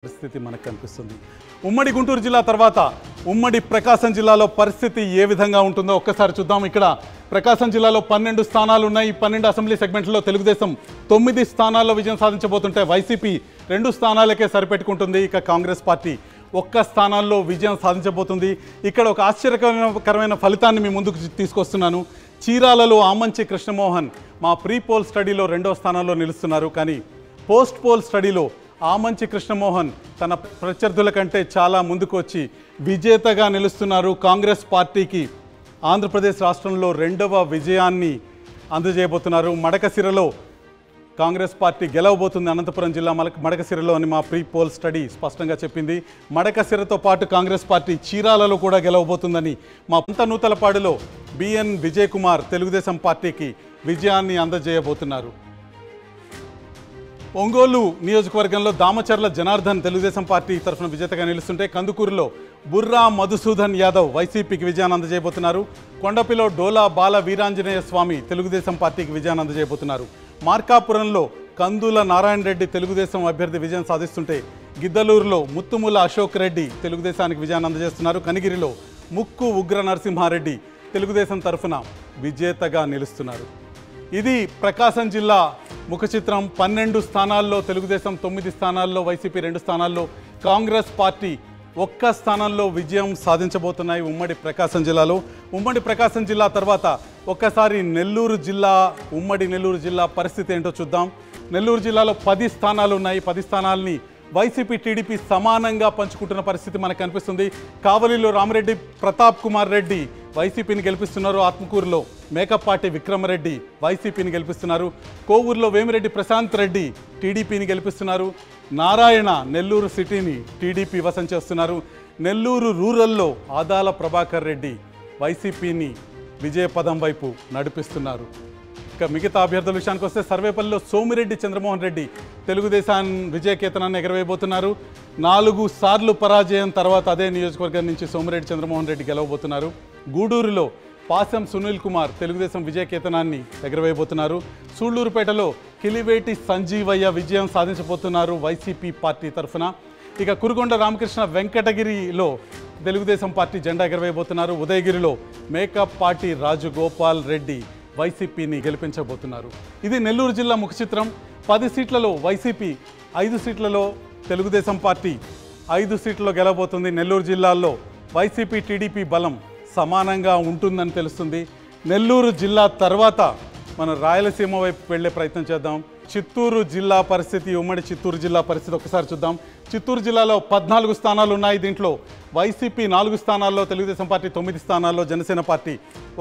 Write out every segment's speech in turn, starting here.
పరిస్థితి మనకు కనిపిస్తుంది. ఉమ్మడి గుంటూరు జిల్లా తర్వాత ఉమ్మడి ప్రకాశం జిల్లాలో పరిస్థితి ఏ విధంగా ఉంటుందో ఒక్కసారి చూద్దాం. ఇక్కడ ప్రకాశం జిల్లాలో 12 స్థానాలు ఉన్నాయి. 12 అసెంబ్లీ సెగ్మెంట్లో తెలుగుదేశం 9 స్థానాల్లో విజయం సాధించబోతుంటే వైసీపీ 2 స్థానాలకే సరిపెట్టుకుంటుంది. ఇక కాంగ్రెస్ పార్టీ 1 స్థానాల్లో విజయం సాధించబోతుంది. ఇక్కడ ఒక ఆశ్చర్యకరమైన ఫలితాన్ని మీ ముందుకు తీసుకొస్తున్నాను. చీరాలలో ఆమంచి కృష్ణమోహన్ మా ప్రీ పోల్ స్టడీలో 2వ స్థానంలో నిలుస్తున్నారు. కానీ పోస్ట్ పోల్ స్టడీలో ఆమంచి కృష్ణమోహన్ తన ప్రత్యర్థుల కంటే చాలా ముందుకు వచ్చి విజేతగా నిలుస్తున్నారు. కాంగ్రెస్ పార్టీకి ఆంధ్రప్రదేశ్ రాష్ట్రంలో 2వ విజయాన్ని అందజేయబోతున్నారు. మడకసిరలో కాంగ్రెస్ పార్టీ గెలవబోతుంది. అనంతపురం జిల్లా మడకసిరలో అని మా ప్రీ పోల్ స్టడీ స్పష్టంగా చెప్పింది. మడకసిరతో పాటు కాంగ్రెస్ పార్టీ చీరాలలో కూడా గెలవబోతుందని మా పంత నూతలపాడులో బిఎన్ విజయ్ కుమార్ తెలుగుదేశం పార్టీకి విజయాన్ని అందజేయబోతున్నారు. ఒంగోలు నియోజకవర్గంలో దామచర్ల జనార్దన్ తెలుగుదేశం పార్టీ తరఫున విజేతగా నిలుస్తుంటే కందుకూరులో బుర్రా మధుసూదన్ యాదవ్ వైసీపీకి విజయాన్ని అందజేయబోతున్నారు. కొండపిలో డోలా బాల వీరాంజనేయ స్వామి తెలుగుదేశం పార్టీకి విజయాన్ని అందజేయబోతున్నారు. మార్కాపురంలో కందుల నారాయణ రెడ్డి తెలుగుదేశం అభ్యర్థి విజయం సాధిస్తుంటే గిద్దలూరులో ముత్తుముల అశోక్ రెడ్డి తెలుగుదేశానికి విజయాన్ని అందజేస్తున్నారు. కనిగిరిలో ముక్కు ఉగ్ర నరసింహారెడ్డి తెలుగుదేశం తరఫున విజేతగా నిలుస్తున్నారు. ఇది ప్రకాశం జిల్లా ముఖ చిత్రం. 12 స్థానాల్లో తెలుగుదేశం, 9 స్థానాల్లో వైసీపీ, 2 స్థానాల్లో కాంగ్రెస్ పార్టీ 1 స్థానంలో విజయం సాధించబోతున్నాయి ఉమ్మడి ప్రకాశం జిల్లాలో. ఉమ్మడి ప్రకాశం జిల్లా తర్వాత ఒక్కసారి నెల్లూరు జిల్లా, ఉమ్మడి నెల్లూరు జిల్లా పరిస్థితి ఏంటో చూద్దాం. నెల్లూరు జిల్లాలో 10 స్థానాలు ఉన్నాయి. 10 స్థానాలని వైసీపీ, టీడీపీ సమానంగా పంచుకుంటున్న పరిస్థితి మనకు కనిపిస్తుంది. కావలిలో రామిరెడ్డి ప్రతాప్ కుమార్ రెడ్డి వైసీపీని గెలిపిస్తున్నారు. ఆత్మకూరులో మేకపాటి విక్రమరెడ్డి వైసీపీని గెలిపిస్తున్నారు. కోవూరులో వేమిరెడ్డి ప్రశాంత్ రెడ్డి టీడీపీని గెలిపిస్తున్నారు. నారాయణ నెల్లూరు సిటీని టీడీపీ వశం చేస్తున్నారు. నెల్లూరు రూరల్లో ఆదాల ప్రభాకర్ రెడ్డి వైసీపీని విజయపదం వైపు నడిపిస్తున్నారు. ఇక మిగతా అభ్యర్థుల విషయానికి వస్తే సర్వేపల్లిలో సోమిరెడ్డి చంద్రమోహన్ రెడ్డి తెలుగుదేశాన్ని విజయకేతనాన్ని ఎగరవేయబోతున్నారు. 4 సార్లు పరాజయం తర్వాత అదే నియోజకవర్గం నుంచి సోమిరెడ్డి చంద్రమోహన్ రెడ్డి గెలవబోతున్నారు. గూడూరులో పాశం సునీల్ కుమార్ తెలుగుదేశం విజయకేతనాన్ని ఎగరవేయబోతున్నారు. సూళ్లూరుపేటలో కిలివేటి సంజీవయ్య విజయం సాధించబోతున్నారు వైసీపీ పార్టీ తరఫున. ఇక కురుగొండ రామకృష్ణ వెంకటగిరిలో తెలుగుదేశం పార్టీ జెండా ఎగరవేయబోతున్నారు. ఉదయగిరిలో మేకపాటి రాజగోపాల్ రెడ్డి వైసీపీని గెలిపించబోతున్నారు. ఇది నెల్లూరు జిల్లా ముఖ చిత్రం. 10 సీట్లలో వైసీపీ, 5 సీట్లలో తెలుగుదేశం పార్టీ 5 సీట్లలో గెలవబోతుంది. నెల్లూరు జిల్లాల్లో వైసీపీ, టీడీపీ బలం సమానంగా ఉంటుందని తెలుస్తుంది. నెల్లూరు జిల్లా తర్వాత మనం రాయలసీమ వైపు వెళ్ళే ప్రయత్నం చేద్దాం. చిత్తూరు జిల్లా పరిస్థితి, ఉమ్మడి చిత్తూరు జిల్లా పరిస్థితి ఒకసారి చూద్దాం. చిత్తూరు జిల్లాలో 14 స్థానాలు ఉన్నాయి. దీంట్లో వైసీపీ 4 స్థానాల్లో, తెలుగుదేశం పార్టీ 9 స్థానాల్లో, జనసేన పార్టీ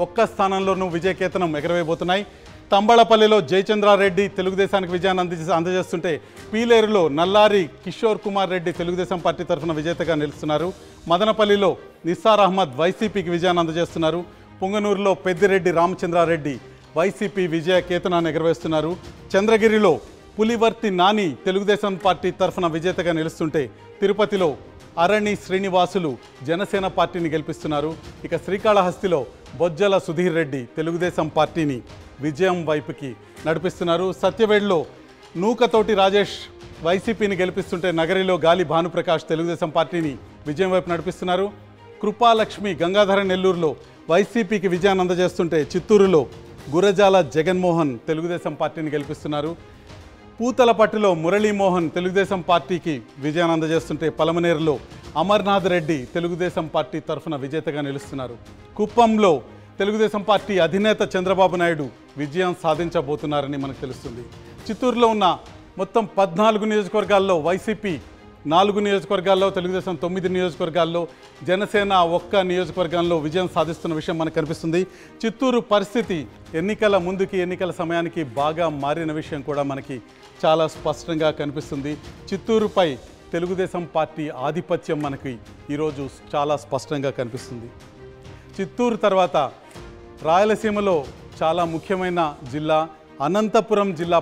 1 స్థానంలోనూ విజయకేతనం ఎగరవేయబోతున్నాయి. తంబళపల్లిలో జయచంద్రారెడ్డి తెలుగుదేశానికి విజయాన్ని అందజేస్తుంటే పీలేరులో నల్లారి కిషోర్ కుమార్ రెడ్డి తెలుగుదేశం పార్టీ తరఫున విజేతగా నిలుస్తున్నారు. మదనపల్లిలో నిస్సార్ అహ్మద్ వైసీపీకి విజయాన్ని అందజేస్తున్నారు. పుంగనూరులో పెద్దిరెడ్డి రామచంద్రారెడ్డి వైసీపీ విజయకేతనాన్ని ఎగరవేస్తున్నారు. చంద్రగిరిలో పులివర్తి నాని తెలుగుదేశం పార్టీ తరఫున విజేతగా నిలుస్తుంటే తిరుపతిలో అరణి శ్రీనివాసులు జనసేన పార్టీని గెలిపిస్తున్నారు. ఇక శ్రీకాళహస్తిలో బొజ్జల సుధీర్ రెడ్డి తెలుగుదేశం పార్టీని విజయం వైపుకి నడిపిస్తున్నారు. సత్యవేడ్లో నూకతోటి రాజేష్ వైసీపీని గెలిపిస్తుంటే నగరిలో గాలి భానుప్రకాష్ తెలుగుదేశం పార్టీని విజయం వైపు నడిపిస్తున్నారు. కృపాలక్ష్మి గంగాధర నెల్లూరులో వైసీపీకి విజయాన్ని అందజేస్తుంటే చిత్తూరులో గురజాల జగన్మోహన్ తెలుగుదేశం పార్టీని గెలిపిస్తున్నారు. పూతలపట్టులో మురళీమోహన్ తెలుగుదేశం పార్టీకి విజయాన్ని అందజేస్తుంటే పలమనేరులో అమర్నాథ్ రెడ్డి తెలుగుదేశం పార్టీ తరఫున విజేతగా నిలుస్తున్నారు. కుప్పంలో తెలుగుదేశం పార్టీ అధినేత చంద్రబాబు నాయుడు విజయం సాధించబోతున్నారని మనకు తెలుస్తుంది. చిత్తూరులో ఉన్న మొత్తం 14 నియోజకవర్గాల్లో వైసీపీ 4 నియోజకవర్గాల్లో, తెలుగుదేశం 9 నియోజకవర్గాల్లో, జనసేన 1 నియోజకవర్గంలో విజయం సాధిస్తున్న విషయం మనకు కనిపిస్తుంది. చిత్తూరు పరిస్థితి ఎన్నికల ముందుకి, ఎన్నికల సమయానికి బాగా మారిన విషయం కూడా మనకి చాలా స్పష్టంగా కనిపిస్తుంది. చిత్తూరుపై తెలుగుదేశం పార్టీ ఆధిపత్యం మనకి ఈరోజు చాలా స్పష్టంగా కనిపిస్తుంది. చిత్తూరు తర్వాత రాయలసీమలో చాలా ముఖ్యమైన జిల్లా అనంతపురం జిల్లా